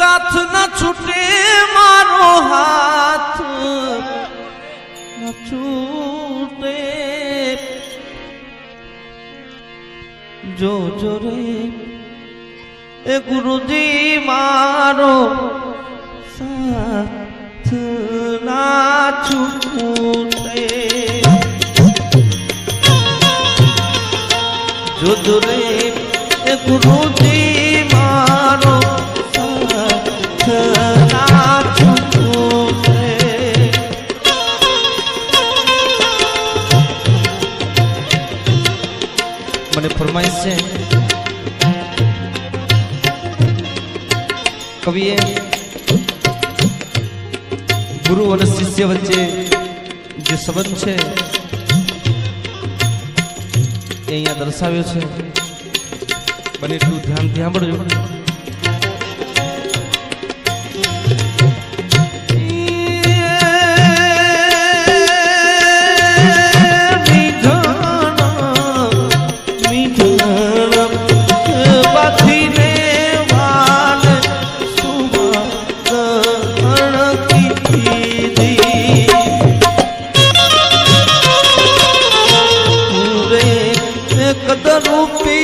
साथ न छूटे मारो हाथ न छूटे जो जो रे ए गुरुजी मारो साथ ना छूटे जो जो रे ए गुरुजी मारो साथ ना छूटे મને ફરમાઈશ છે કવિએ ગુરુ અને શિષ્ય વચ્ચે જે સંબંધ છે એ અહીંયા દર્શાવ્યો છે બને એટલું ધ્યાનથી સાંભળજો કદર રૂપી